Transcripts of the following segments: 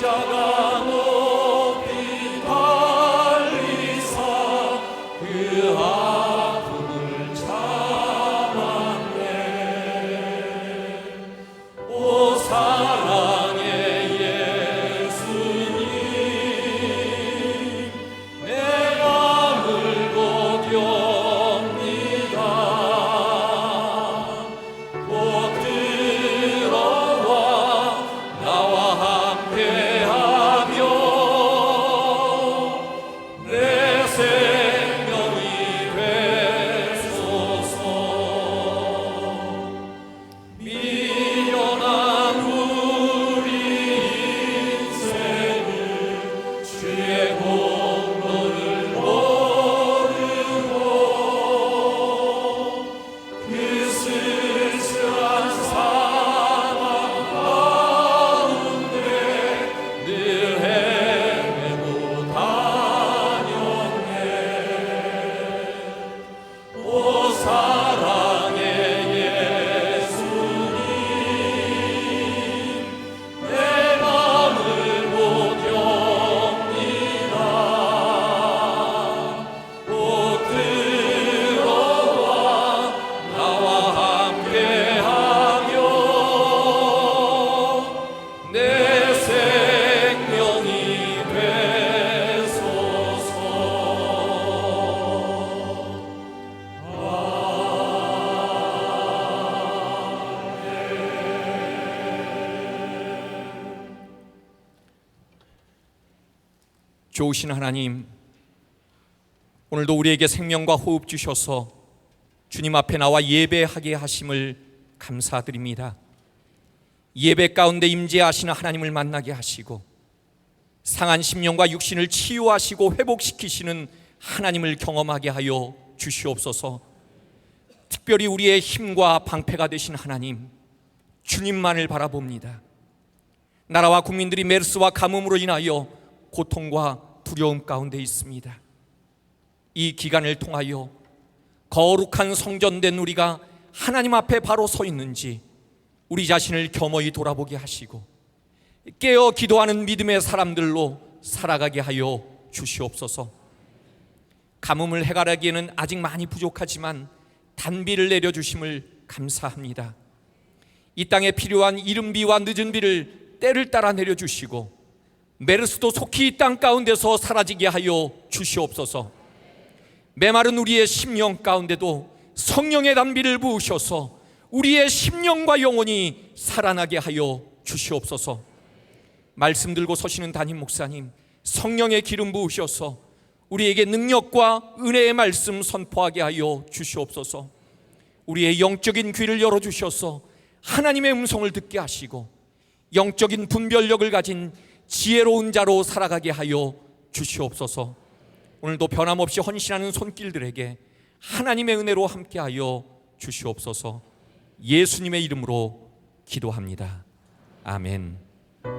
십자가 높이 달리사 그 아픔을 참았네. 오 사랑의 예수님, 내 맘을 고뎨니다. 곧 들어와 나와 함께하며 내 생명이 되소서. 미련한 우리 인생을 주의 공로를 모르고 그 쓸쓸한 상황 가운데 늘 헤매고 다녔네. 오 사랑의 예수님, 내 맘을 고뎨니다. 곧 들어와 나와 함께하며 내 생명이 되소서. 좋으신 하나님, 오늘도 우리에게 생명과 호흡 주셔서 주님 앞에 나와 예배하게 하심을 감사드립니다. 예배 가운데 임재하시는 하나님을 만나게 하시고 상한 심령과 육신을 치유하시고 회복시키시는 하나님을 경험하게 하여 주시옵소서. 특별히 우리의 힘과 방패가 되신 하나님, 주님만을 바라봅니다. 나라와 국민들이 메르스와 가뭄으로 인하여 고통과 두려움 가운데 있습니다. 이 기간을 통하여 거룩한 성전된 우리가 하나님 앞에 바로 서 있는지 우리 자신을 겸허히 돌아보게 하시고 깨어 기도하는 믿음의 사람들로 살아가게 하여 주시옵소서. 가뭄을 해결하기에는 아직 많이 부족하지만 단비를 내려주심을 감사합니다. 이 땅에 필요한 이른 비와 늦은 비를 때를 따라 내려주시고 메르스도 속히 이 땅 가운데서 사라지게 하여 주시옵소서. 메마른 우리의 심령 가운데도 성령의 단비를 부으셔서 우리의 심령과 영혼이 살아나게 하여 주시옵소서. 말씀 들고 서시는 담임 목사님, 성령의 기름 부으셔서 우리에게 능력과 은혜의 말씀 선포하게 하여 주시옵소서. 우리의 영적인 귀를 열어주셔서 하나님의 음성을 듣게 하시고 영적인 분별력을 가진 지혜로운 자로 살아가게 하여 주시옵소서. 오늘도 변함없이 헌신하는 손길들에게 하나님의 은혜로 함께하여 주시옵소서. 예수님의 이름으로 기도합니다. 아멘. 이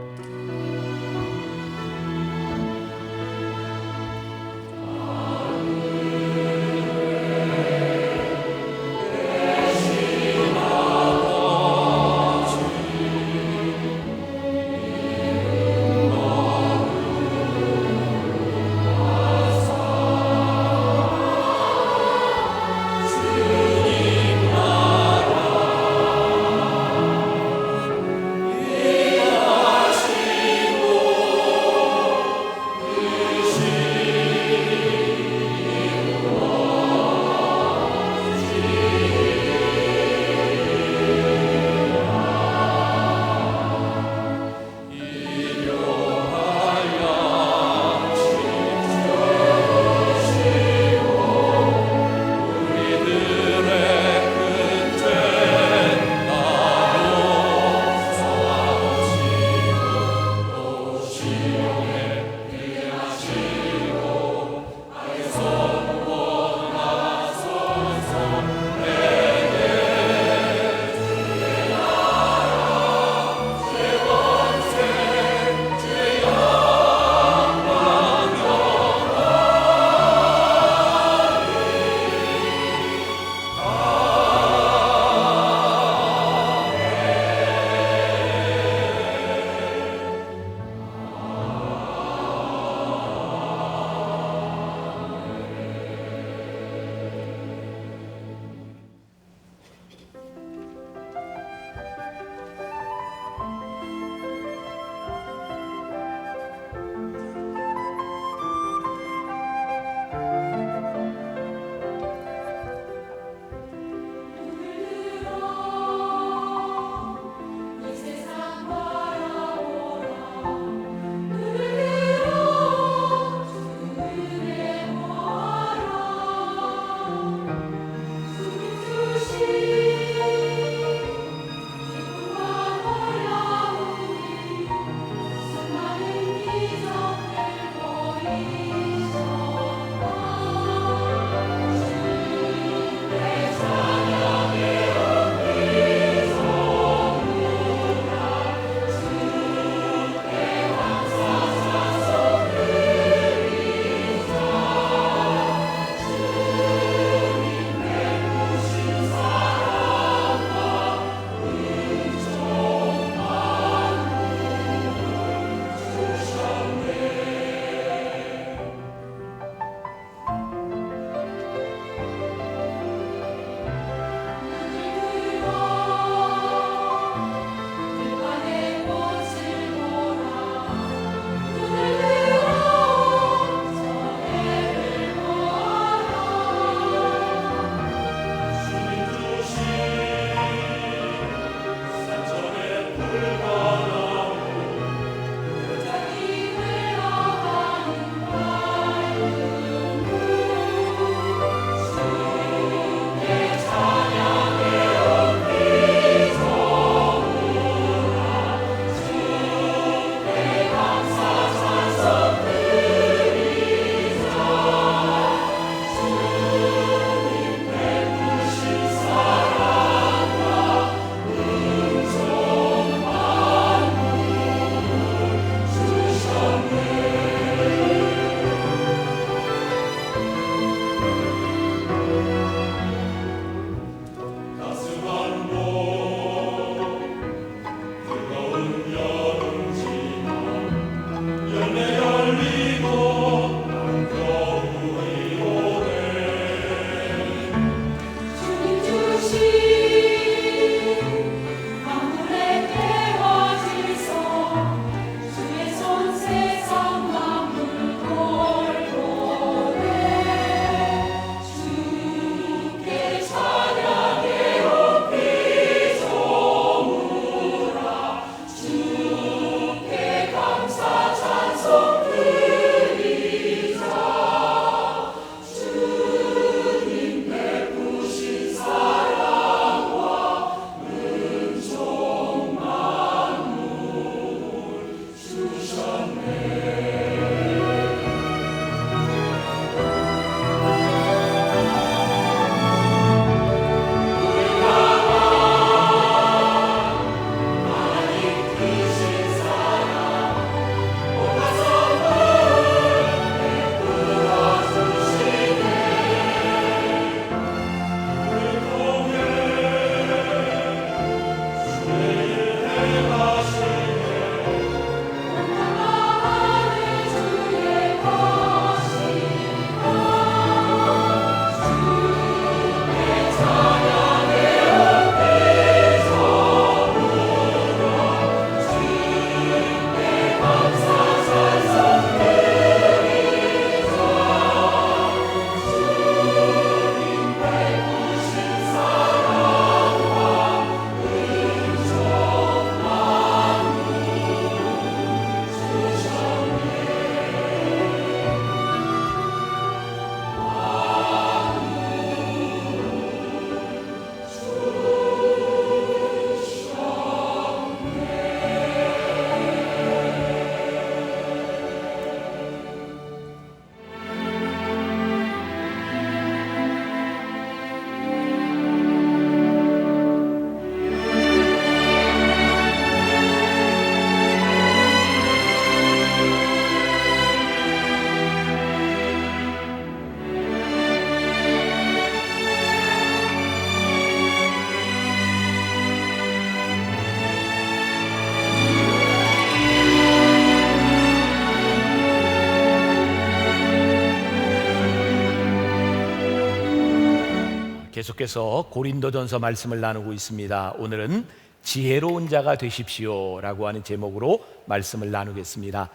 계속해서 고린도전서 말씀을 나누고 있습니다. 오늘은 지혜로운 자가 되십시오 라고 하는 제목으로 말씀을 나누겠습니다.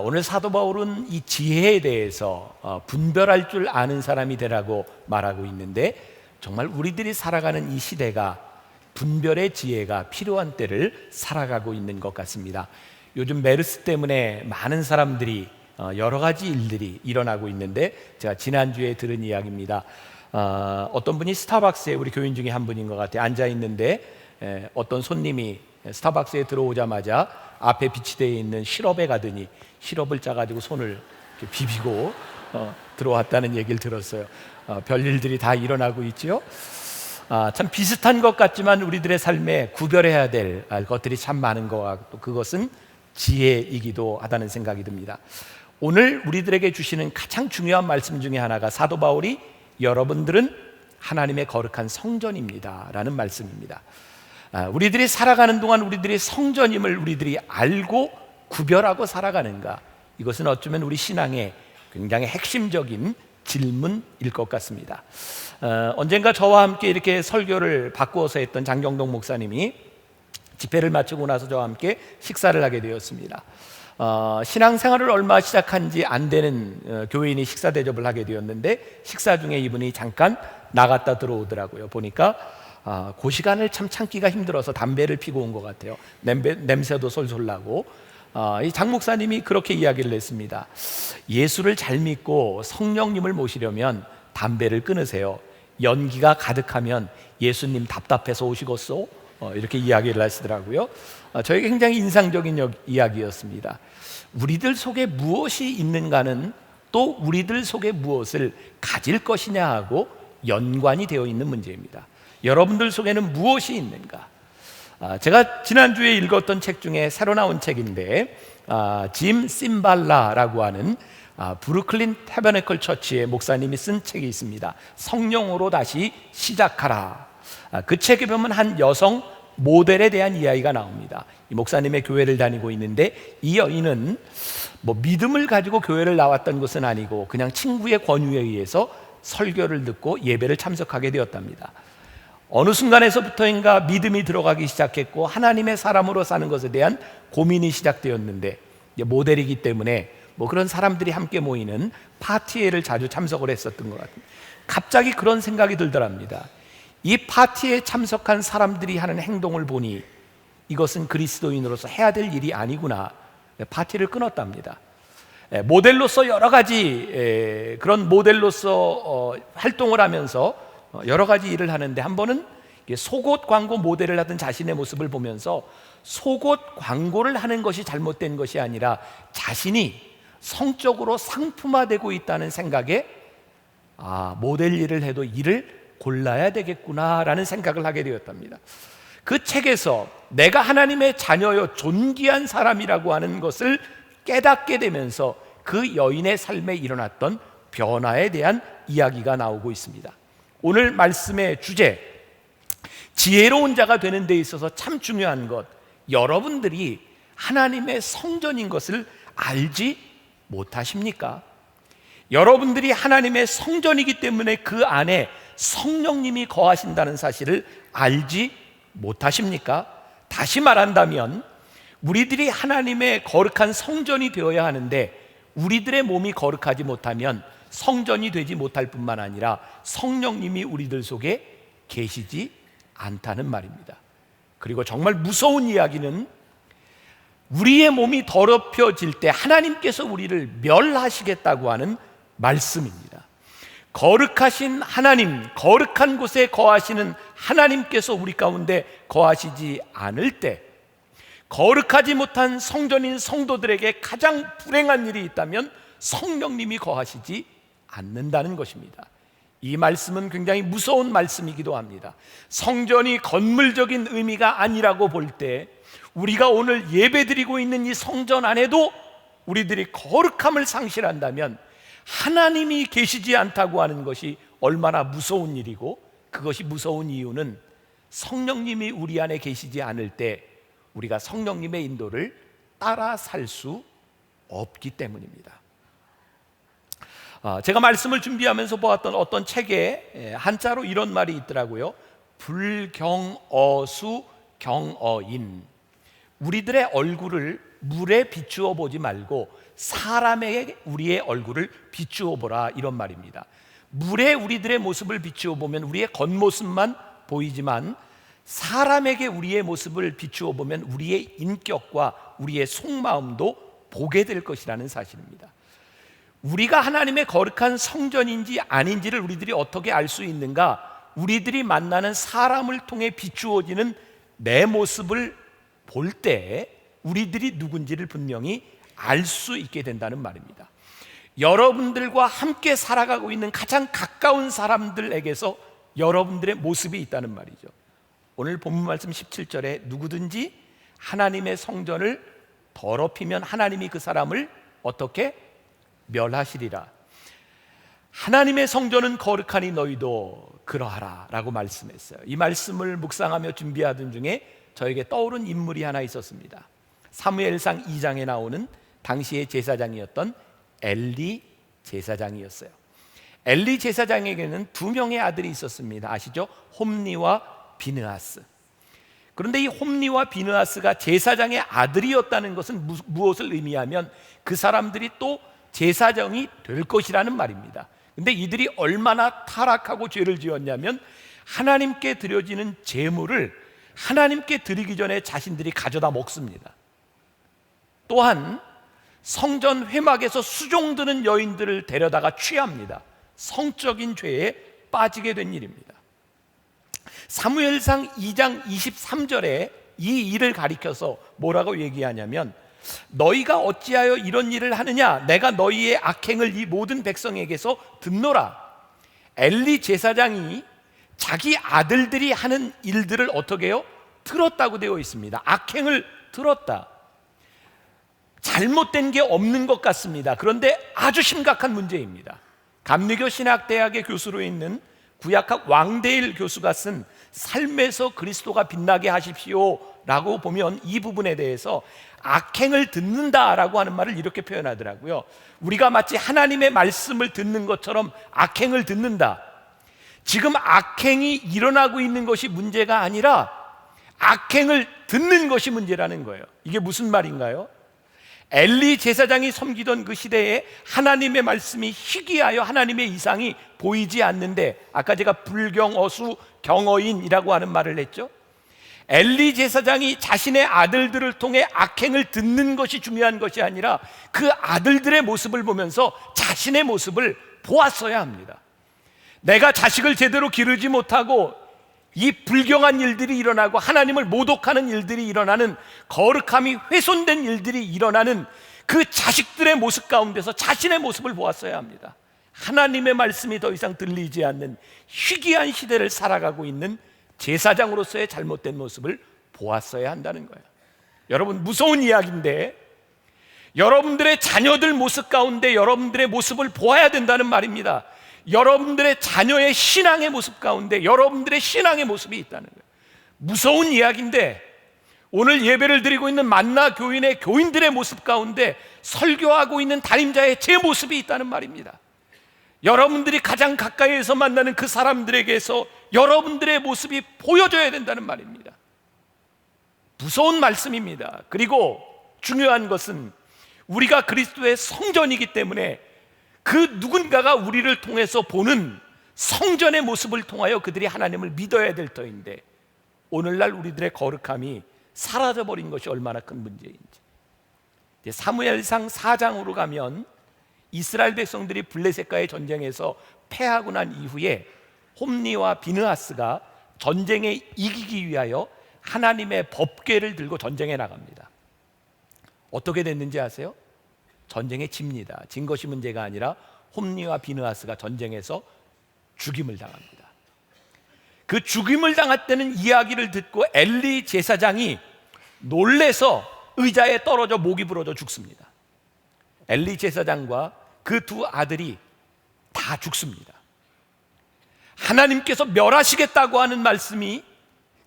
오늘 사도 바울은 이 지혜에 대해서 분별할 줄 아는 사람이 되라고 말하고 있는데, 정말 우리들이 살아가는 이 시대가 분별의 지혜가 필요한 때를 살아가고 있는 것 같습니다. 요즘 메르스 때문에 많은 사람들이 여러 가지 일들이 일어나고 있는데, 제가 지난주에 들은 이야기입니다. 어떤 분이 스타벅스에, 우리 교인 중에 한 분인 것 같아요, 앉아 있는데 어떤 손님이 스타벅스에 들어오자마자 앞에 비치되어 있는 시럽에 가더니 시럽을 짜가지고 손을 이렇게 비비고 들어왔다는 얘기를 들었어요. 별일들이 다 일어나고 있죠. 참 비슷한 것 같지만 우리들의 삶에 구별해야 될 것들이 참 많은 것 같고, 그것은 지혜이기도 하다는 생각이 듭니다. 오늘 우리들에게 주시는 가장 중요한 말씀 중에 하나가 사도 바울이 여러분들은 하나님의 거룩한 성전입니다 라는 말씀입니다. 우리들이 살아가는 동안 우리들이 성전임을 우리들이 알고 구별하고 살아가는가, 이것은 어쩌면 우리 신앙의 굉장히 핵심적인 질문일 것 같습니다. 언젠가 저와 함께 이렇게 설교를 바꾸어서 했던 장경동 목사님이 집회를 마치고 나서 저와 함께 식사를 하게 되었습니다. 신앙생활을 얼마 시작한 지 안 되는 교인이 식사 대접을 하게 되었는데, 식사 중에 이분이 잠깐 나갔다 들어오더라고요. 보니까 그 시간을 참 참기가 힘들어서 담배를 피고 온 것 같아요. 냄새도 솔솔 나고. 이 장 목사님이 그렇게 이야기를 했습니다. 예수를 잘 믿고 성령님을 모시려면 담배를 끊으세요. 연기가 가득하면 예수님 답답해서 오시겠소? 이렇게 이야기를 하시더라고요. 저에게 굉장히 인상적인 이야기였습니다. 우리들 속에 무엇이 있는가는 또 우리들 속에 무엇을 가질 것이냐 하고 연관이 되어 있는 문제입니다. 여러분들 속에는 무엇이 있는가? 제가 지난주에 읽었던 책 중에 새로 나온 책인데, 짐 심발라라고 하는 브루클린 태버네클 처치의 목사님이 쓴 책이 있습니다. 성령으로 다시 시작하라. 그 책에 보면 한 여성 모델에 대한 이야기가 나옵니다. 이 목사님의 교회를 다니고 있는데, 이 여인은 뭐 믿음을 가지고 교회를 나왔던 것은 아니고 그냥 친구의 권유에 의해서 설교를 듣고 예배를 참석하게 되었답니다. 어느 순간에서부터인가 믿음이 들어가기 시작했고 하나님의 사람으로 사는 것에 대한 고민이 시작되었는데, 모델이기 때문에 뭐 그런 사람들이 함께 모이는 파티에를 자주 참석을 했었던 것 같아요. 갑자기 그런 생각이 들더랍니다. 이 파티에 참석한 사람들이 하는 행동을 보니 이것은 그리스도인으로서 해야 될 일이 아니구나. 파티를 끊었답니다. 모델로서 여러 가지 그런 모델로서 활동을 하면서 여러 가지 일을 하는데, 한 번은 속옷 광고 모델을 하던 자신의 모습을 보면서 속옷 광고를 하는 것이 잘못된 것이 아니라 자신이 성적으로 상품화되고 있다는 생각에 모델 일을 해도 일을 골라야 되겠구나라는 생각을 하게 되었답니다. 그 책에서 내가 하나님의 자녀요 존귀한 사람이라고 하는 것을 깨닫게 되면서 그 여인의 삶에 일어났던 변화에 대한 이야기가 나오고 있습니다. 오늘 말씀의 주제, 지혜로운 자가 되는 데 있어서 참 중요한 것, 여러분들이 하나님의 성전인 것을 알지 못하십니까? 여러분들이 하나님의 성전이기 때문에 그 안에 성령님이 거하신다는 사실을 알지 못하십니까? 다시 말한다면 우리들이 하나님의 거룩한 성전이 되어야 하는데, 우리들의 몸이 거룩하지 못하면 성전이 되지 못할 뿐만 아니라 성령님이 우리들 속에 계시지 않다는 말입니다. 그리고 정말 무서운 이야기는 우리의 몸이 더럽혀질 때 하나님께서 우리를 멸하시겠다고 하는 말씀입니다. 거룩하신 하나님, 거룩한 곳에 거하시는 하나님께서 우리 가운데 거하시지 않을 때, 거룩하지 못한 성전인 성도들에게 가장 불행한 일이 있다면 성령님이 거하시지 않는다는 것입니다. 이 말씀은 굉장히 무서운 말씀이기도 합니다. 성전이 건물적인 의미가 아니라고 볼 때, 우리가 오늘 예배드리고 있는 이 성전 안에도 우리들이 거룩함을 상실한다면 하나님이 계시지 않다고 하는 것이 얼마나 무서운 일이고, 그것이 무서운 이유는 성령님이 우리 안에 계시지 않을 때 우리가 성령님의 인도를 따라 살 수 없기 때문입니다. 제가 말씀을 준비하면서 보았던 어떤 책에 한자로 이런 말이 있더라고요. 불경어수 경어인. 우리들의 얼굴을 물에 비추어 보지 말고 사람에게 우리의 얼굴을 비추어 보라, 이런 말입니다. 물에 우리들의 모습을 비추어 보면 우리의 겉모습만 보이지만 사람에게 우리의 모습을 비추어 보면 우리의 인격과 우리의 속마음도 보게 될 것이라는 사실입니다. 우리가 하나님의 거룩한 성전인지 아닌지를 우리들이 어떻게 알 수 있는가? 우리들이 만나는 사람을 통해 비추어지는 내 모습을 볼 때 우리들이 누군지를 분명히 알 수 있게 된다는 말입니다. 여러분들과 함께 살아가고 있는 가장 가까운 사람들에게서 여러분들의 모습이 있다는 말이죠. 오늘 본문 말씀 17절에 누구든지 하나님의 성전을 더럽히면 하나님이 그 사람을 어떻게 멸하시리라. 하나님의 성전은 거룩하니 너희도 그러하라 라고 말씀했어요. 이 말씀을 묵상하며 준비하던 중에 저에게 떠오른 인물이 하나 있었습니다. 사무엘상 2장에 나오는 당시의 제사장이었던 엘리 제사장이었어요. 엘리 제사장에게는 두 명의 아들이 있었습니다. 아시죠? 홈니와 비느하스. 그런데 이 홈니와 비느하스가 제사장의 아들이었다는 것은 무엇을 의미하면 그 사람들이 또 제사장이 될 것이라는 말입니다. 근데 이들이 얼마나 타락하고 죄를 지었냐면 하나님께 드려지는 제물을 하나님께 드리기 전에 자신들이 가져다 먹습니다. 또한 성전 회막에서 수종드는 여인들을 데려다가 취합니다. 성적인 죄에 빠지게 된 일입니다. 사무엘상 2장 23절에 이 일을 가리켜서 뭐라고 얘기하냐면 너희가 어찌하여 이런 일을 하느냐? 내가 너희의 악행을 이 모든 백성에게서 듣노라. 엘리 제사장이 자기 아들들이 하는 일들을 어떻게 해요? 들었다고 되어 있습니다. 악행을 들었다. 잘못된 게 없는 것 같습니다. 그런데 아주 심각한 문제입니다. 감리교 신학대학의 교수로 있는 구약학 왕대일 교수가 쓴 삶에서 그리스도가 빛나게 하십시오 라고 보면 이 부분에 대해서 악행을 듣는다라고 하는 말을 이렇게 표현하더라고요. 우리가 마치 하나님의 말씀을 듣는 것처럼 악행을 듣는다. 지금 악행이 일어나고 있는 것이 문제가 아니라 악행을 듣는 것이 문제라는 거예요. 이게 무슨 말인가요? 엘리 제사장이 섬기던 그 시대에 하나님의 말씀이 희귀하여 하나님의 이상이 보이지 않는데, 아까 제가 불경어수 경어인이라고 하는 말을 했죠. 엘리 제사장이 자신의 아들들을 통해 악행을 듣는 것이 중요한 것이 아니라 그 아들들의 모습을 보면서 자신의 모습을 보았어야 합니다. 내가 자식을 제대로 기르지 못하고 이 불경한 일들이 일어나고 하나님을 모독하는 일들이 일어나는, 거룩함이 훼손된 일들이 일어나는 그 자식들의 모습 가운데서 자신의 모습을 보았어야 합니다. 하나님의 말씀이 더 이상 들리지 않는 희귀한 시대를 살아가고 있는 제사장으로서의 잘못된 모습을 보았어야 한다는 거예요. 여러분, 무서운 이야기인데 여러분들의 자녀들 모습 가운데 여러분들의 모습을 보아야 된다는 말입니다. 여러분들의 자녀의 신앙의 모습 가운데 여러분들의 신앙의 모습이 있다는 거예요. 무서운 이야기인데 오늘 예배를 드리고 있는 만나 교인의 교인들의 모습 가운데 설교하고 있는 담임자의 제 모습이 있다는 말입니다. 여러분들이 가장 가까이에서 만나는 그 사람들에게서 여러분들의 모습이 보여져야 된다는 말입니다. 무서운 말씀입니다. 그리고 중요한 것은 우리가 그리스도의 성전이기 때문에 그 누군가가 우리를 통해서 보는 성전의 모습을 통하여 그들이 하나님을 믿어야 될 터인데 오늘날 우리들의 거룩함이 사라져버린 것이 얼마나 큰 문제인지. 사무엘상 4장으로 가면 이스라엘 백성들이 블레셋과의 전쟁에서 패하고 난 이후에 홈니와 비느하스가 전쟁에 이기기 위하여 하나님의 법궤를 들고 전쟁에 나갑니다. 어떻게 됐는지 아세요? 전쟁에 집니다. 진 것이 문제가 아니라 홈니와 비느하스가 전쟁에서 죽임을 당합니다. 그 죽임을 당했다는 이야기를 듣고 엘리 제사장이 놀래서 의자에 떨어져 목이 부러져 죽습니다. 엘리 제사장과 그 두 아들이 다 죽습니다. 하나님께서 멸하시겠다고 하는 말씀이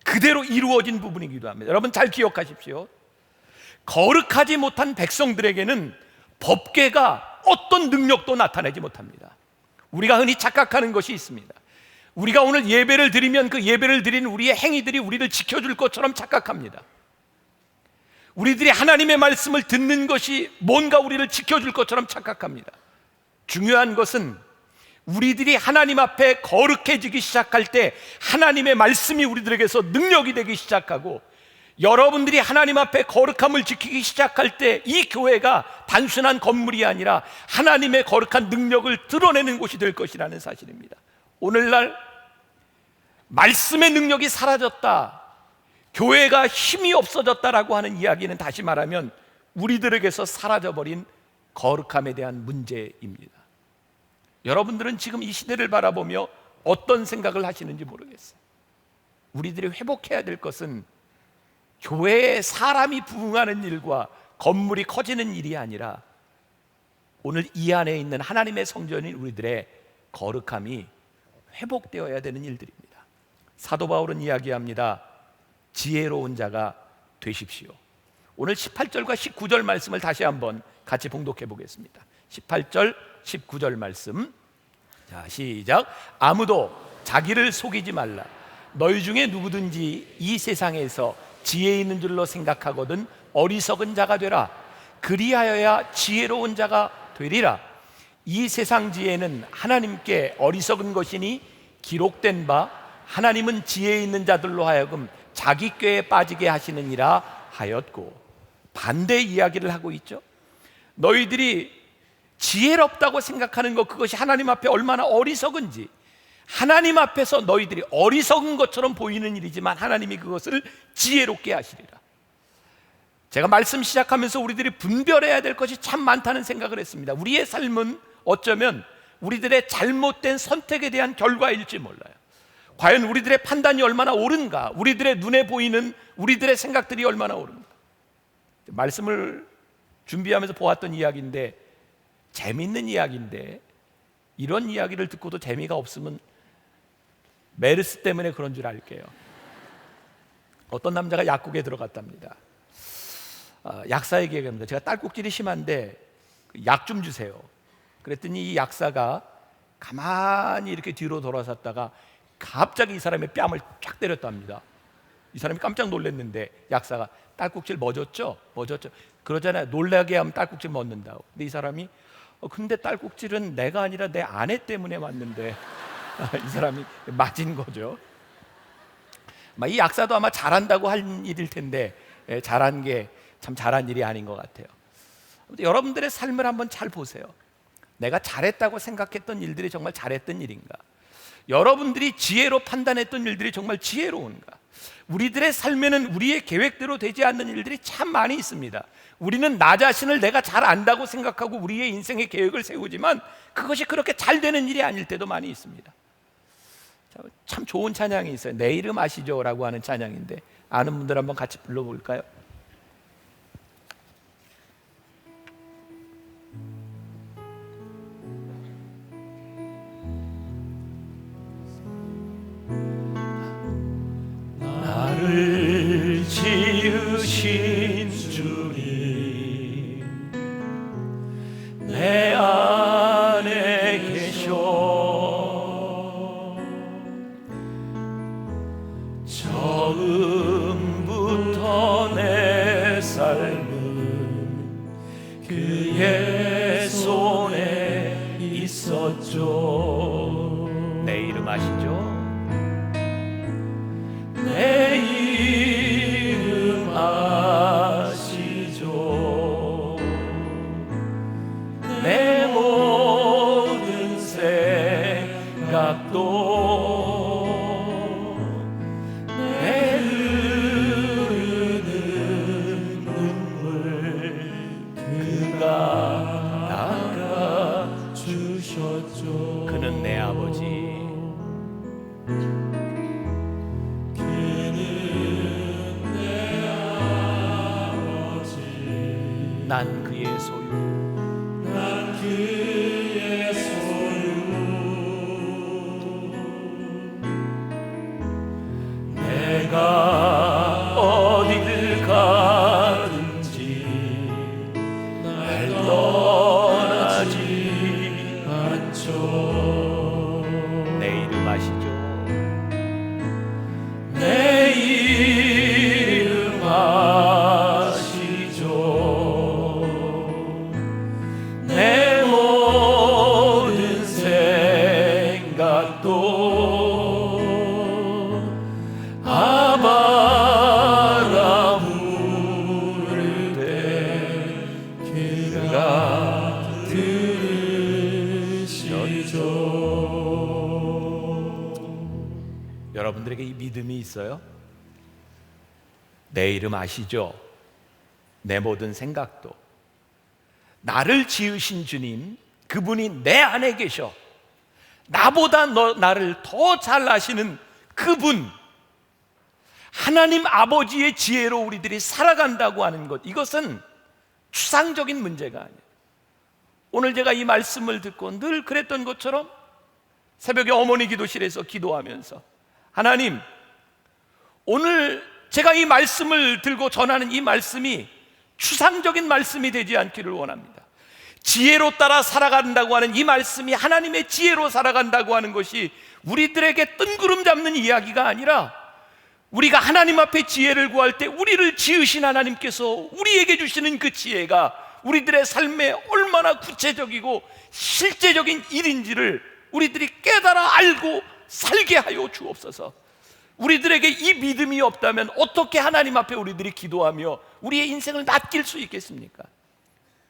그대로 이루어진 부분이기도 합니다. 여러분 잘 기억하십시오. 거룩하지 못한 백성들에게는 법궤가 어떤 능력도 나타내지 못합니다. 우리가 흔히 착각하는 것이 있습니다. 우리가 오늘 예배를 드리면 그 예배를 드리는 우리의 행위들이 우리를 지켜줄 것처럼 착각합니다. 우리들이 하나님의 말씀을 듣는 것이 뭔가 우리를 지켜줄 것처럼 착각합니다. 중요한 것은 우리들이 하나님 앞에 거룩해지기 시작할 때 하나님의 말씀이 우리들에게서 능력이 되기 시작하고, 여러분들이 하나님 앞에 거룩함을 지키기 시작할 때 이 교회가 단순한 건물이 아니라 하나님의 거룩한 능력을 드러내는 곳이 될 것이라는 사실입니다. 오늘날 말씀의 능력이 사라졌다, 교회가 힘이 없어졌다라고 하는 이야기는 다시 말하면 우리들에게서 사라져버린 거룩함에 대한 문제입니다. 여러분들은 지금 이 시대를 바라보며 어떤 생각을 하시는지 모르겠어요. 우리들이 회복해야 될 것은 교회에 사람이 부흥하는 일과 건물이 커지는 일이 아니라 오늘 이 안에 있는 하나님의 성전인 우리들의 거룩함이 회복되어야 되는 일들입니다. 사도 바울은 이야기합니다. 지혜로운 자가 되십시오. 오늘 18절과 19절 말씀을 다시 한번 같이 봉독해 보겠습니다. 18절 19절 말씀, 자 시작. 아무도 자기를 속이지 말라. 너희 중에 누구든지 이 세상에서 지혜 있는 줄로 생각하거든 어리석은 자가 되라. 그리하여야 지혜로운 자가 되리라. 이 세상 지혜는 하나님께 어리석은 것이니 기록된 바 하나님은 지혜 있는 자들로 하여금 자기 꾀에 빠지게 하시느니라 하였고, 반대 이야기를 하고 있죠. 너희들이 지혜롭다고 생각하는 것, 그것이 하나님 앞에 얼마나 어리석은지, 하나님 앞에서 너희들이 어리석은 것처럼 보이는 일이지만 하나님이 그것을 지혜롭게 하시리라. 제가 말씀 시작하면서 우리들이 분별해야 될 것이 참 많다는 생각을 했습니다. 우리의 삶은 어쩌면 우리들의 잘못된 선택에 대한 결과일지 몰라요. 과연 우리들의 판단이 얼마나 옳은가, 우리들의 눈에 보이는 우리들의 생각들이 얼마나 옳은가. 말씀을 준비하면서 보았던 이야기인데, 재밌는 이야기인데 이런 이야기를 듣고도 재미가 없으면 메르스 때문에 그런 줄 알게요. 어떤 남자가 약국에 들어갔답니다. 약사에게 얘기합니다. 제가 딸꾹질이 심한데 약 좀 주세요. 그랬더니 이 약사가 가만히 이렇게 뒤로 돌아섰다가 갑자기 이 사람의 뺨을 쫙 때렸답니다. 이 사람이 깜짝 놀랐는데 약사가 딸꾹질 뭐 줬죠? 뭐 줬죠? 그러잖아요. 놀라게 하면 딸꾹질 먹는다고. 근데 이 사람이 근데 딸꾹질은 내가 아니라 내 아내 때문에 맞는데 이 사람이 맞은 거죠. 이 약사도 아마 잘한다고 한 일일 텐데 잘한 게 참 잘한 일이 아닌 것 같아요. 여러분들의 삶을 한번 잘 보세요. 내가 잘했다고 생각했던 일들이 정말 잘했던 일인가? 여러분들이 지혜로 판단했던 일들이 정말 지혜로운가? 우리들의 삶에는 우리의 계획대로 되지 않는 일들이 참 많이 있습니다. 우리는 나 자신을 내가 잘 안다고 생각하고 우리의 인생의 계획을 세우지만 그것이 그렇게 잘 되는 일이 아닐 때도 많이 있습니다. 참 좋은 찬양이 있어요. 내 이름 아시죠? 라고 하는 찬양인데 아는 분들 한번 같이 불러볼까요? 나를 지으신 주님 내 안에 계셔 처음부터 내 삶은 그의 손에 있었죠. 내 이름 아시죠? 내 이름 아시죠? 내 모든 생각도 내 흐르는 눈물 그가 닦아주셨죠. 그는 내 아버지, 난 그의 소유, 난 그의 소유. 내가 어디를 가든지 날 떠나지 여러분들에게 이 믿음이 있어요? 내 이름 아시죠? 내 모든 생각도. 나를 지으신 주님, 그분이 내 안에 계셔. 나보다 나를 더 잘 아시는 그분, 하나님 아버지의 지혜로 우리들이 살아간다고 하는 것, 이것은 추상적인 문제가 아니에요. 오늘 제가 이 말씀을 듣고 늘 그랬던 것처럼 새벽에 어머니 기도실에서 기도하면서, 하나님, 오늘 제가 이 말씀을 들고 전하는 이 말씀이 추상적인 말씀이 되지 않기를 원합니다. 지혜로 따라 살아간다고 하는 이 말씀이 하나님의 지혜로 살아간다고 하는 것이 우리들에게 뜬구름 잡는 이야기가 아니라, 우리가 하나님 앞에 지혜를 구할 때 우리를 지으신 하나님께서 우리에게 주시는 그 지혜가 우리들의 삶에 얼마나 구체적이고 실제적인 일인지를 우리들이 깨달아 알고 살게 하여 주옵소서. 우리들에게 이 믿음이 없다면 어떻게 하나님 앞에 우리들이 기도하며 우리의 인생을 맡길 수 있겠습니까?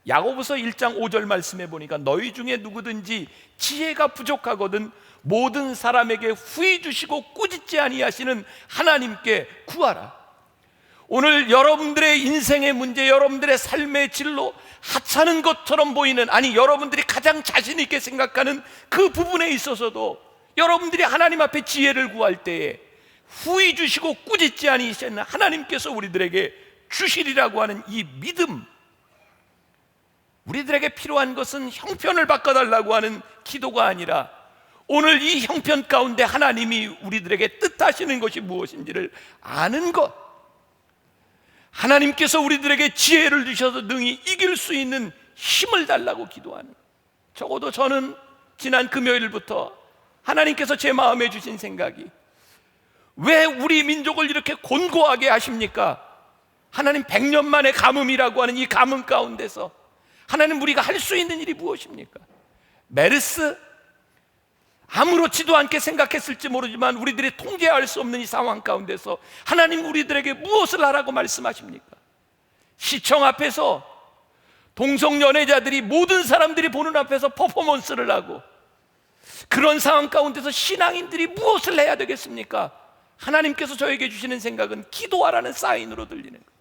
야고보서 1장 5절 말씀해 보니까, 너희 중에 누구든지 지혜가 부족하거든 모든 사람에게 후히 주시고 꾸짖지 아니하시는 하나님께 구하라. 오늘 여러분들의 인생의 문제, 여러분들의 삶의 진로, 하찮은 것처럼 보이는, 아니 여러분들이 가장 자신 있게 생각하는 그 부분에 있어서도 여러분들이 하나님 앞에 지혜를 구할 때에 후히 주시고 꾸짖지 아니하시는 하나님께서 우리들에게 주시리라고 하는 이 믿음, 우리들에게 필요한 것은 형편을 바꿔달라고 하는 기도가 아니라, 오늘 이 형편 가운데 하나님이 우리들에게 뜻하시는 것이 무엇인지를 아는 것, 하나님께서 우리들에게 지혜를 주셔서 능히 이길 수 있는 힘을 달라고 기도하는 것. 적어도 저는 지난 금요일부터 하나님께서 제 마음에 주신 생각이, 왜 우리 민족을 이렇게 곤고하게 하십니까? 하나님 100년 만의 가뭄이라고 하는 이 가뭄 가운데서 하나님, 우리가 할 수 있는 일이 무엇입니까? 메르스, 아무렇지도 않게 생각했을지 모르지만 우리들이 통제할 수 없는 이 상황 가운데서 하나님 우리들에게 무엇을 하라고 말씀하십니까? 시청 앞에서 동성연애자들이 모든 사람들이 보는 앞에서 퍼포먼스를 하고, 그런 상황 가운데서 신앙인들이 무엇을 해야 되겠습니까? 하나님께서 저에게 주시는 생각은 기도하라는 사인으로 들리는 거예요.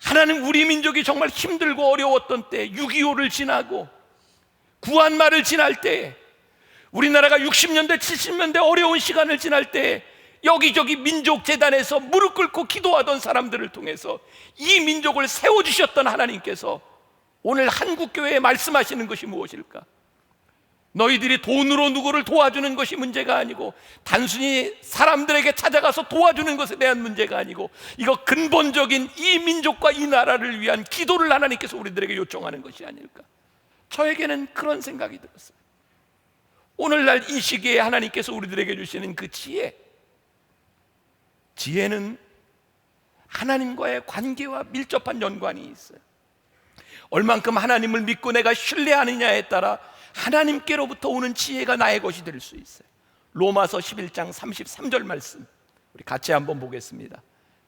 하나님, 우리 민족이 정말 힘들고 어려웠던 때, 6.25를 지나고 구한말을 지날 때, 우리나라가 60년대 70년대 어려운 시간을 지날 때 여기저기 민족재단에서 무릎 꿇고 기도하던 사람들을 통해서 이 민족을 세워주셨던 하나님께서 오늘 한국교회에 말씀하시는 것이 무엇일까? 너희들이 돈으로 누구를 도와주는 것이 문제가 아니고, 단순히 사람들에게 찾아가서 도와주는 것에 대한 문제가 아니고, 이거 근본적인 이 민족과 이 나라를 위한 기도를 하나님께서 우리들에게 요청하는 것이 아닐까? 저에게는 그런 생각이 들었어요. 오늘날 이 시기에 하나님께서 우리들에게 주시는 그 지혜는 하나님과의 관계와 밀접한 연관이 있어요. 얼만큼 하나님을 믿고 내가 신뢰하느냐에 따라 하나님께로부터 오는 지혜가 나의 것이 될 수 있어요. 로마서 11장 33절 말씀, 우리 같이 한번 보겠습니다.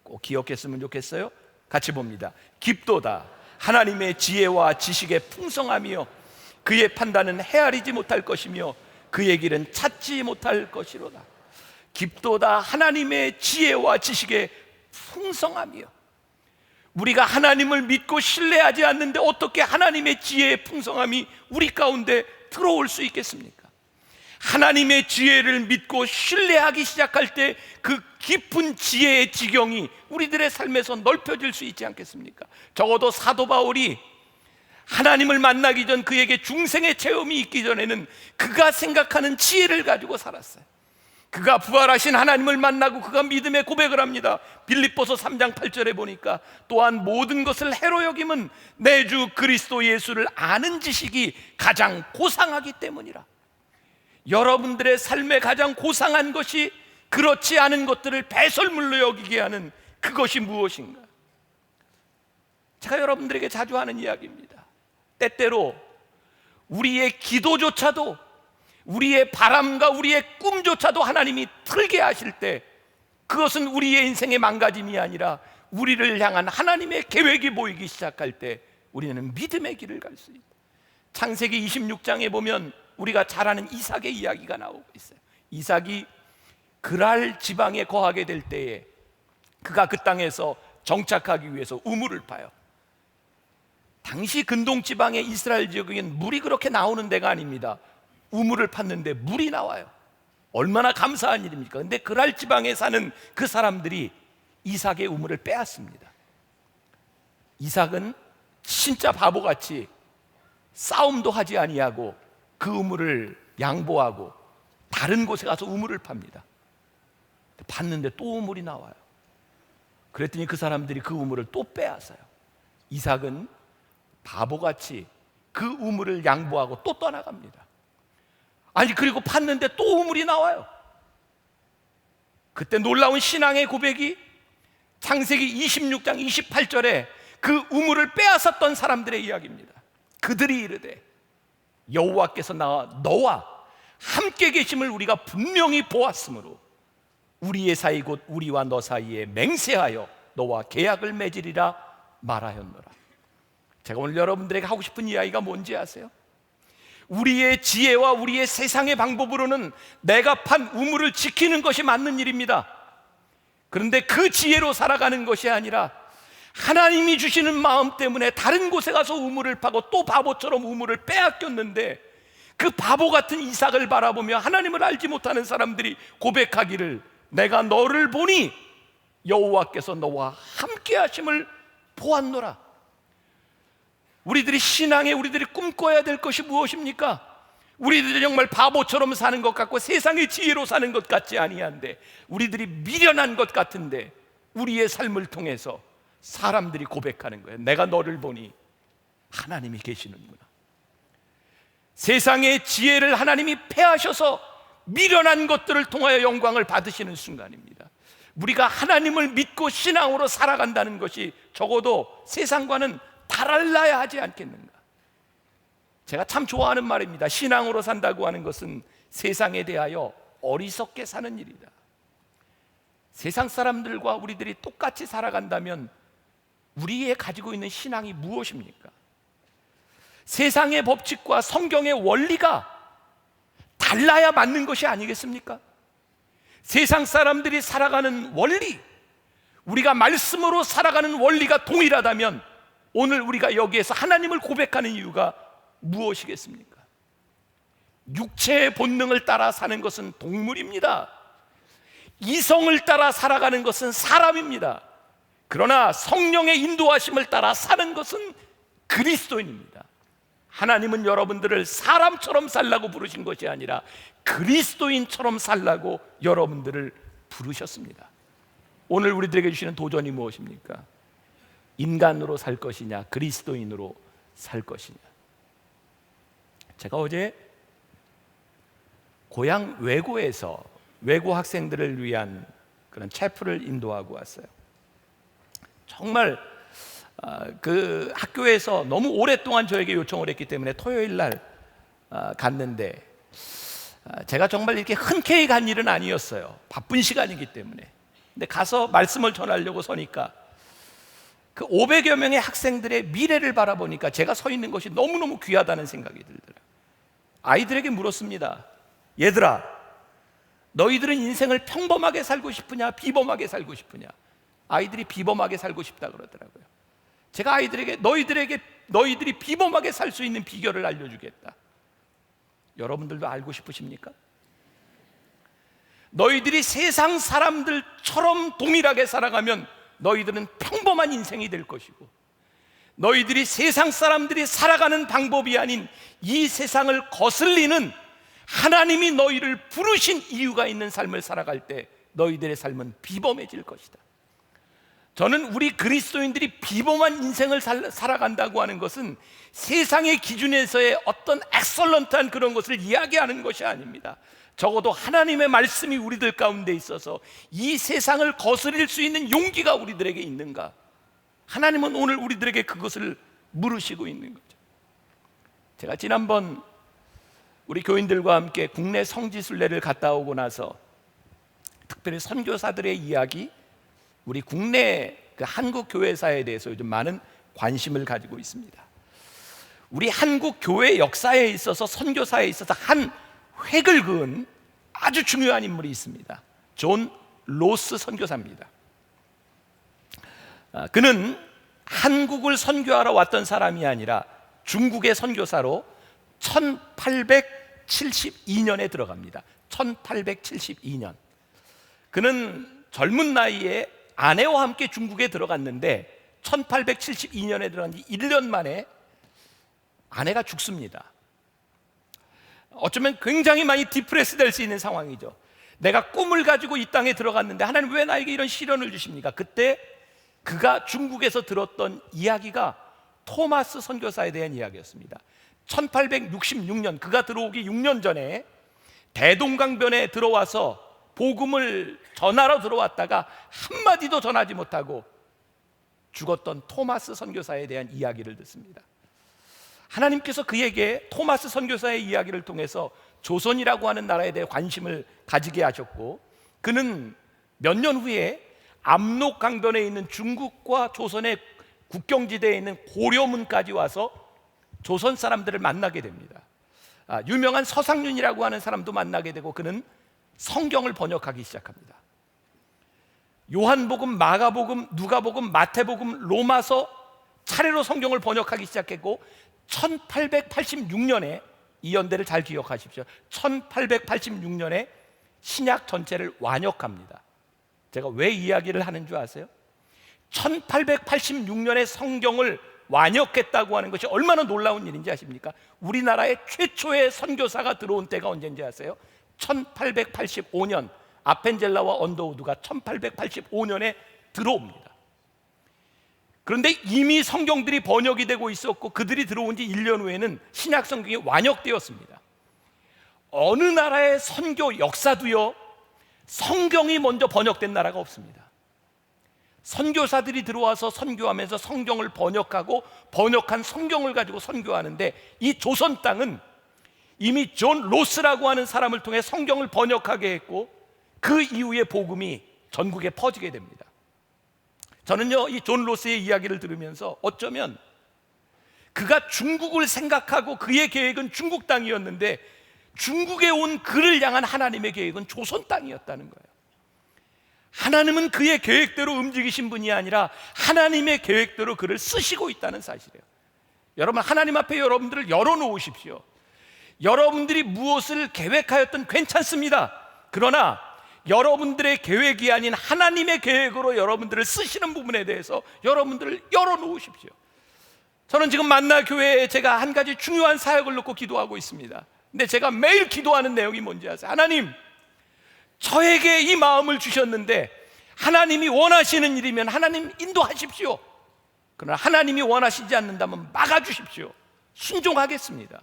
꼭 기억했으면 좋겠어요. 같이 봅니다. 깊도다 하나님의 지혜와 지식의 풍성함이요, 그의 판단은 헤아리지 못할 것이며 그의 길은 찾지 못할 것이로다. 깊도다 하나님의 지혜와 지식의 풍성함이요. 우리가 하나님을 믿고 신뢰하지 않는데 어떻게 하나님의 지혜의 풍성함이 우리 가운데 들어올 수 있겠습니까? 하나님의 지혜를 믿고 신뢰하기 시작할 때 그 깊은 지혜의 지경이 우리들의 삶에서 넓혀질 수 있지 않겠습니까? 적어도 사도 바울이 하나님을 만나기 전 그에게 중생의 체험이 있기 전에는 그가 생각하는 지혜를 가지고 살았어요. 그가 부활하신 하나님을 만나고 그가 믿음의 고백을 합니다. 빌립보서 3장 8절에 보니까, 또한 모든 것을 해로 여김은 내 주 그리스도 예수를 아는 지식이 가장 고상하기 때문이라. 여러분들의 삶에 가장 고상한 것이 그렇지 않은 것들을 배설물로 여기게 하는 그것이 무엇인가? 제가 여러분들에게 자주 하는 이야기입니다. 때때로 우리의 기도조차도, 우리의 바람과 우리의 꿈조차도 하나님이 틀게 하실 때, 그것은 우리의 인생의 망가짐이 아니라 우리를 향한 하나님의 계획이 보이기 시작할 때 우리는 믿음의 길을 갈 수 있다. 창세기 26장에 보면 우리가 잘 아는 이삭의 이야기가 나오고 있어요. 이삭이 그랄 지방에 거하게 될 때에 그가 그 땅에서 정착하기 위해서 우물을 파요. 당시 근동 지방의 이스라엘 지역에는 물이 그렇게 나오는 데가 아닙니다. 우물을 팠는데 물이 나와요. 얼마나 감사한 일입니까? 근데 그랄 지방에 사는 그 사람들이 이삭의 우물을 빼앗습니다. 이삭은 진짜 바보같이 싸움도 하지 아니하고 그 우물을 양보하고 다른 곳에 가서 우물을 팝니다. 팠는데 또 우물이 나와요. 그랬더니 그 사람들이 그 우물을 또 빼앗아요. 이삭은 바보같이 그 우물을 양보하고 또 떠나갑니다. 아니, 그리고 팠는데 또 우물이 나와요. 그때 놀라운 신앙의 고백이 창세기 26장 28절에 그 우물을 빼앗았던 사람들의 이야기입니다. 그들이 이르되 여호와께서 너와 함께 계심을 우리가 분명히 보았으므로 우리의 사이 곧 우리와 너 사이에 맹세하여 너와 계약을 맺으리라 말하였노라. 제가 오늘 여러분들에게 하고 싶은 이야기가 뭔지 아세요? 우리의 지혜와 우리의 세상의 방법으로는 내가 판 우물을 지키는 것이 맞는 일입니다. 그런데 그 지혜로 살아가는 것이 아니라 하나님이 주시는 마음 때문에 다른 곳에 가서 우물을 파고 또 바보처럼 우물을 빼앗겼는데, 그 바보 같은 이삭을 바라보며 하나님을 알지 못하는 사람들이 고백하기를 내가 너를 보니 여호와께서 너와 함께 하심을 보았노라. 우리들이 신앙에 우리들이 꿈꿔야 될 것이 무엇입니까? 우리들이 정말 바보처럼 사는 것 같고 세상의 지혜로 사는 것 같지 아니한데, 우리들이 미련한 것 같은데 우리의 삶을 통해서 사람들이 고백하는 거예요. 내가 너를 보니 하나님이 계시는구나. 세상의 지혜를 하나님이 패하셔서 미련한 것들을 통하여 영광을 받으시는 순간입니다. 우리가 하나님을 믿고 신앙으로 살아간다는 것이 적어도 세상과는 달라야 하지 않겠는가. 제가 참 좋아하는 말입니다. 신앙으로 산다고 하는 것은 세상에 대하여 어리석게 사는 일이다. 세상 사람들과 우리들이 똑같이 살아간다면 우리의 가지고 있는 신앙이 무엇입니까? 세상의 법칙과 성경의 원리가 달라야 맞는 것이 아니겠습니까? 세상 사람들이 살아가는 원리, 우리가 말씀으로 살아가는 원리가 동일하다면 오늘 우리가 여기에서 하나님을 고백하는 이유가 무엇이겠습니까? 육체의 본능을 따라 사는 것은 동물입니다. 이성을 따라 살아가는 것은 사람입니다. 그러나 성령의 인도하심을 따라 사는 것은 그리스도인입니다. 하나님은 여러분들을 사람처럼 살라고 부르신 것이 아니라 그리스도인처럼 살라고 여러분들을 부르셨습니다. 오늘 우리들에게 주시는 도전이 무엇입니까? 인간으로 살 것이냐, 그리스도인으로 살 것이냐. 제가 어제 고향 외고에서 외고 학생들을 위한 그런 채플을 인도하고 왔어요. 정말 그 학교에서 너무 오랫동안 저에게 요청을 했기 때문에 토요일 날 갔는데, 제가 정말 이렇게 흔쾌히 간 일은 아니었어요. 바쁜 시간이기 때문에. 근데 가서 말씀을 전하려고 서니까 그 500여 명의 학생들의 미래를 바라보니까 제가 서 있는 것이 너무너무 귀하다는 생각이 들더라고요. 아이들에게 물었습니다. 얘들아, 너희들은 인생을 평범하게 살고 싶으냐, 비범하게 살고 싶으냐? 아이들이 비범하게 살고 싶다 그러더라고요. 제가 아이들에게 너희들이 비범하게 살 수 있는 비결을 알려주겠다. 여러분들도 알고 싶으십니까? 너희들이 세상 사람들처럼 동일하게 살아가면 너희들은 평범한 인생이 될 것이고, 너희들이 세상 사람들이 살아가는 방법이 아닌 이 세상을 거슬리는 하나님이 너희를 부르신 이유가 있는 삶을 살아갈 때 너희들의 삶은 비범해질 것이다. 저는 우리 그리스도인들이 비범한 인생을 살아간다고 하는 것은 세상의 기준에서의 어떤 엑설런트한 그런 것을 이야기하는 것이 아닙니다. 적어도 하나님의 말씀이 우리들 가운데 있어서 이 세상을 거스릴 수 있는 용기가 우리들에게 있는가? 하나님은 오늘 우리들에게 그것을 물으시고 있는 거죠. 제가 지난번 우리 교인들과 함께 국내 성지순례를 갔다 오고 나서 특별히 선교사들의 이야기, 우리 국내 그 한국 교회사에 대해서 요즘 많은 관심을 가지고 있습니다. 우리 한국 교회 역사에 있어서 선교사에 있어서 한 획을 그은 아주 중요한 인물이 있습니다. 존 로스 선교사입니다. 그는 한국을 선교하러 왔던 사람이 아니라 중국의 선교사로 1872년에 들어갑니다. 1872년. 그는 젊은 나이에 아내와 함께 중국에 들어갔는데 1872년에 들어간 지 1년 만에 아내가 죽습니다. 어쩌면 굉장히 많이 디프레스 될 수 있는 상황이죠. 내가 꿈을 가지고 이 땅에 들어갔는데 하나님 왜 나에게 이런 시련을 주십니까? 그때 그가 중국에서 들었던 이야기가 토마스 선교사에 대한 이야기였습니다. 1866년 그가 들어오기 6년 전에 대동강변에 들어와서 복음을 전하러 들어왔다가 한마디도 전하지 못하고 죽었던 토마스 선교사에 대한 이야기를 듣습니다. 하나님께서 그에게 토마스 선교사의 이야기를 통해서 조선이라고 하는 나라에 대해 관심을 가지게 하셨고, 그는 몇 년 후에 압록강변에 있는 중국과 조선의 국경지대에 있는 고려문까지 와서 조선 사람들을 만나게 됩니다. 유명한 서상윤이라고 하는 사람도 만나게 되고, 그는 성경을 번역하기 시작합니다. 요한복음, 마가복음, 누가복음, 마태복음, 로마서 차례로 성경을 번역하기 시작했고 1886년에 이 연대를 잘 기억하십시오. 1886년에 신약 전체를 완역합니다. 제가 왜 이야기를 하는 줄 아세요? 1886년에 성경을 완역했다고 하는 것이 얼마나 놀라운 일인지 아십니까? 우리나라의 최초의 선교사가 들어온 때가 언제인지 아세요? 1885년 아펜젤라와 언더우드가 1885년에 들어옵니다. 그런데 이미 성경들이 번역이 되고 있었고 그들이 들어온 지 1년 후에는 신약 성경이 완역되었습니다. 어느 나라의 선교 역사도요, 성경이 먼저 번역된 나라가 없습니다. 선교사들이 들어와서 선교하면서 성경을 번역하고 번역한 성경을 가지고 선교하는데, 이 조선 땅은 이미 존 로스라고 하는 사람을 통해 성경을 번역하게 했고 그 이후에 복음이 전국에 퍼지게 됩니다. 저는요, 이 존 로스의 이야기를 들으면서 어쩌면 그가 중국을 생각하고 그의 계획은 중국 땅이었는데 중국에 온 그를 향한 하나님의 계획은 조선 땅이었다는 거예요. 하나님은 그의 계획대로 움직이신 분이 아니라 하나님의 계획대로 그를 쓰시고 있다는 사실이에요. 여러분, 하나님 앞에 여러분들을 열어놓으십시오. 여러분들이 무엇을 계획하였든 괜찮습니다. 그러나 여러분들의 계획이 아닌 하나님의 계획으로 여러분들을 쓰시는 부분에 대해서 여러분들을 열어놓으십시오. 저는 지금 만나교회에 제가 한 가지 중요한 사역을 놓고 기도하고 있습니다. 근데 제가 매일 기도하는 내용이 뭔지 아세요? 하나님, 저에게 이 마음을 주셨는데 하나님이 원하시는 일이면 하나님 인도하십시오. 그러나 하나님이 원하시지 않는다면 막아주십시오. 순종하겠습니다.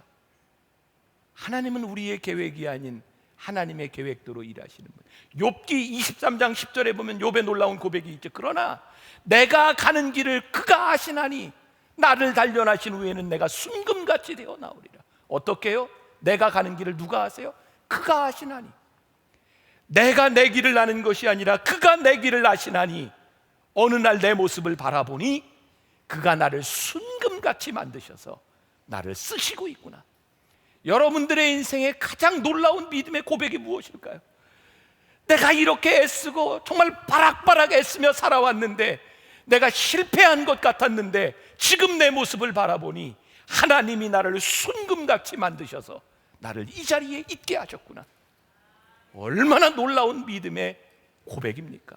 하나님은 우리의 계획이 아닌 하나님의 계획대로 일하시는 분. 욥기 23장 10절에 보면 욥의 놀라운 고백이 있죠. 그러나 내가 가는 길을 그가 아시나니 나를 단련하신 후에는 내가 순금같이 되어 나오리라. 어떻게 해요? 내가 가는 길을 누가 아세요? 그가 아시나니. 내가 내 길을 아는 것이 아니라 그가 내 길을 아시나니 어느 날 내 모습을 바라보니 그가 나를 순금같이 만드셔서 나를 쓰시고 있구나. 여러분들의 인생의 가장 놀라운 믿음의 고백이 무엇일까요? 내가 이렇게 애쓰고 정말 바락바락 애쓰며 살아왔는데 내가 실패한 것 같았는데 지금 내 모습을 바라보니 하나님이 나를 순금같이 만드셔서 나를 이 자리에 있게 하셨구나. 얼마나 놀라운 믿음의 고백입니까?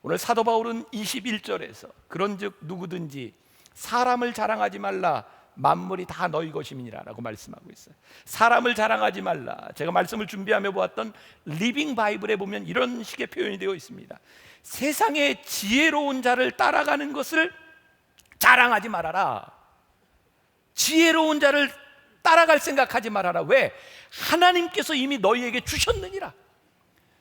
오늘 사도 바울은 21절에서 그런즉 누구든지 사람을 자랑하지 말라, 만물이 다 너희 것임이니라 라고 말씀하고 있어요. 사람을 자랑하지 말라. 제가 말씀을 준비하며 보았던 리빙 바이블에 보면 이런 식의 표현이 되어 있습니다. 세상의 지혜로운 자를 따라가는 것을 자랑하지 말아라. 지혜로운 자를 따라갈 생각하지 말아라. 왜? 하나님께서 이미 너희에게 주셨느니라.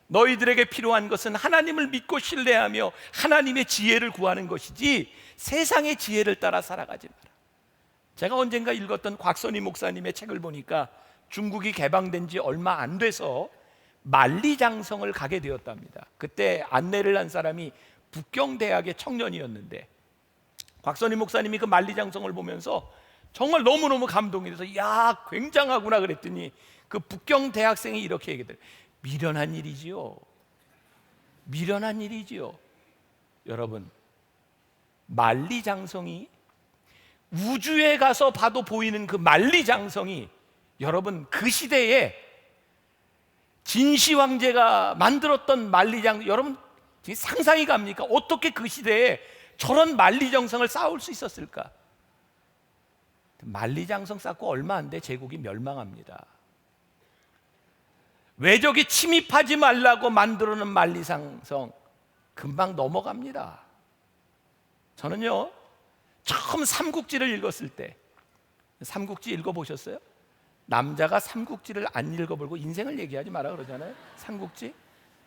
너희들에게 필요한 것은 하나님을 믿고 신뢰하며 하나님의 지혜를 구하는 것이지 세상의 지혜를 따라 살아가지 마라. 제가 언젠가 읽었던 곽선희 목사님의 책을 보니까 중국이 개방된 지 얼마 안 돼서 만리장성을 가게 되었답니다. 그때 안내를 한 사람이 북경대학의 청년이었는데 곽선희 목사님이 그 만리장성을 보면서 정말 너무너무 감동이 돼서 야, 굉장하구나 그랬더니 그 북경대학생이 이렇게 얘기해요. 미련한 일이지요. 미련한 일이지요. 여러분, 만리장성이, 우주에 가서 봐도 보이는 그 만리장성이, 여러분, 그 시대에 진시 황제가 만들었던 만리장, 여러분 상상이 갑니까? 어떻게 그 시대에 저런 만리장성을 쌓을 수 있었을까? 만리장성 쌓고 얼마 안 돼 제국이 멸망합니다. 외적이 침입하지 말라고 만들어놓은 만리장성 금방 넘어갑니다. 저는요, 처음 삼국지를 읽었을 때, 삼국지 읽어보셨어요? 남자가 삼국지를 안 읽어보고 인생을 얘기하지 마라 그러잖아요. 삼국지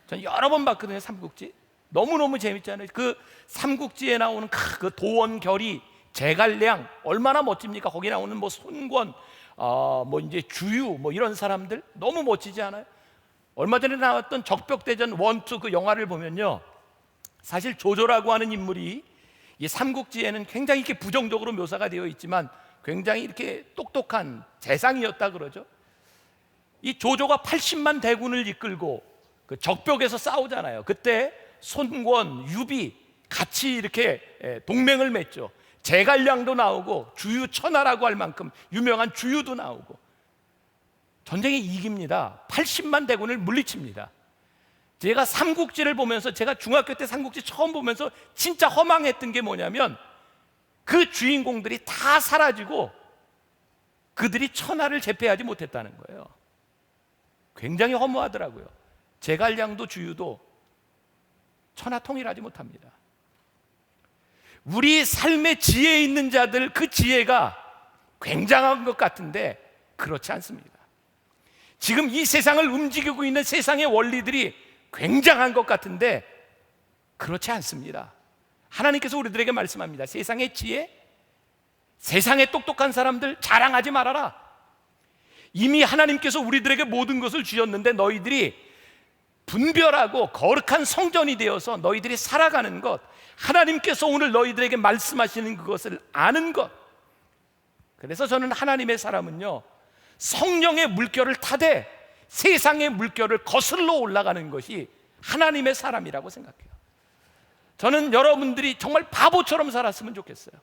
전 여러 번 봤거든요. 삼국지 너무너무 재밌잖아요. 그 삼국지에 나오는 그 도원결이, 제갈량 얼마나 멋집니까? 거기 나오는 뭐 손권, 뭐 이제 주유, 뭐 이런 사람들 너무 멋지지 않아요? 얼마 전에 나왔던 적벽대전 1, 2 그 영화를 보면요, 사실 조조라고 하는 인물이 이 삼국지에는 굉장히 이렇게 부정적으로 묘사가 되어 있지만 굉장히 이렇게 똑똑한 재상이었다 그러죠. 이 조조가 80만 대군을 이끌고 그 적벽에서 싸우잖아요. 그때 손권, 유비 같이 이렇게 동맹을 맺죠. 제갈량도 나오고 주유천하라고 할 만큼 유명한 주유도 나오고 전쟁에 이깁니다. 80만 대군을 물리칩니다. 제가 삼국지를 보면서, 제가 중학교 때 삼국지 처음 보면서 진짜 허망했던 게 뭐냐면, 그 주인공들이 다 사라지고 그들이 천하를 제패하지 못했다는 거예요. 굉장히 허무하더라고요. 제갈량도 주유도 천하 통일하지 못합니다. 우리 삶의 지혜에 있는 자들, 그 지혜가 굉장한 것 같은데 그렇지 않습니다. 지금 이 세상을 움직이고 있는 세상의 원리들이 굉장한 것 같은데 그렇지 않습니다. 하나님께서 우리들에게 말씀합니다. 세상의 지혜, 세상의 똑똑한 사람들 자랑하지 말아라. 이미 하나님께서 우리들에게 모든 것을 주셨는데 너희들이 분별하고 거룩한 성전이 되어서 너희들이 살아가는 것, 하나님께서 오늘 너희들에게 말씀하시는 그것을 아는 것. 그래서 저는 하나님의 사람은요, 성령의 물결을 타되 세상의 물결을 거슬러 올라가는 것이 하나님의 사람이라고 생각해요. 저는 여러분들이 정말 바보처럼 살았으면 좋겠어요.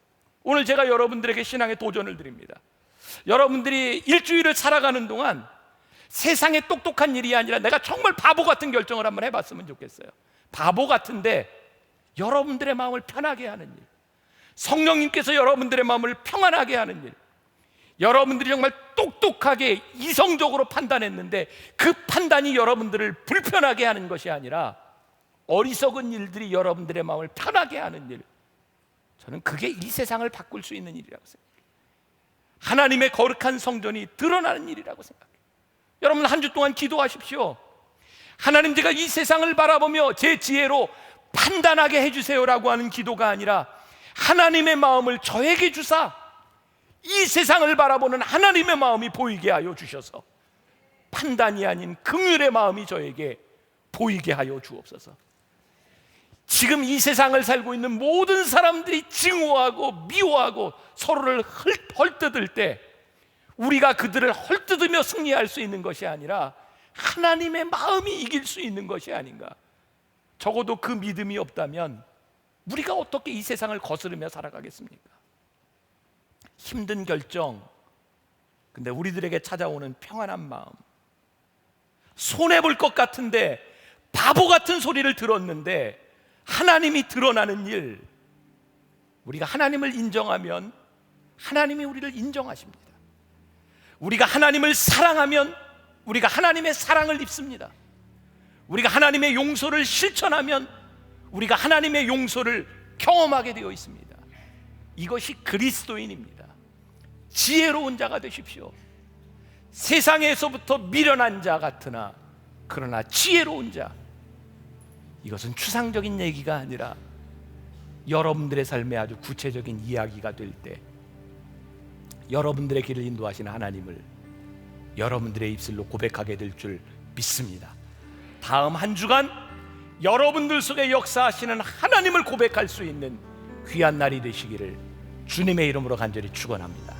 오늘 제가 여러분들에게 신앙의 도전을 드립니다. 여러분들이 일주일을 살아가는 동안 세상에 똑똑한 일이 아니라 내가 정말 바보 같은 결정을 한번 해봤으면 좋겠어요. 바보 같은데 여러분들의 마음을 편하게 하는 일, 성령님께서 여러분들의 마음을 평안하게 하는 일, 여러분들이 정말 똑똑하게 이성적으로 판단했는데 그 판단이 여러분들을 불편하게 하는 것이 아니라 어리석은 일들이 여러분들의 마음을 편하게 하는 일, 저는 그게 이 세상을 바꿀 수 있는 일이라고 생각해요. 하나님의 거룩한 성전이 드러나는 일이라고 생각해요. 여러분, 한 주 동안 기도하십시오. 하나님, 제가 이 세상을 바라보며 제 지혜로 판단하게 해주세요라고 하는 기도가 아니라, 하나님의 마음을 저에게 주사 이 세상을 바라보는 하나님의 마음이 보이게 하여 주셔서 판단이 아닌 긍휼의 마음이 저에게 보이게 하여 주옵소서. 지금 이 세상을 살고 있는 모든 사람들이 증오하고 미워하고 서로를 헐뜯을 때 우리가 그들을 헐뜯으며 승리할 수 있는 것이 아니라 하나님의 마음이 이길 수 있는 것이 아닌가. 적어도 그 믿음이 없다면 우리가 어떻게 이 세상을 거스르며 살아가겠습니까? 힘든 결정, 근데 우리들에게 찾아오는 평안한 마음, 손해볼 것 같은데 바보 같은 소리를 들었는데 하나님이 드러나는 일, 우리가 하나님을 인정하면 하나님이 우리를 인정하십니다. 우리가 하나님을 사랑하면 우리가 하나님의 사랑을 입습니다. 우리가 하나님의 용서를 실천하면 우리가 하나님의 용서를 경험하게 되어 있습니다. 이것이 그리스도인입니다. 지혜로운 자가 되십시오. 세상에서부터 미련한 자 같으나 그러나 지혜로운 자, 이것은 추상적인 얘기가 아니라 여러분들의 삶에 아주 구체적인 이야기가 될 때 여러분들의 길을 인도하시는 하나님을 여러분들의 입술로 고백하게 될 줄 믿습니다. 다음 한 주간 여러분들 속에 역사하시는 하나님을 고백할 수 있는 귀한 날이 되시기를 주님의 이름으로 간절히 축원합니다.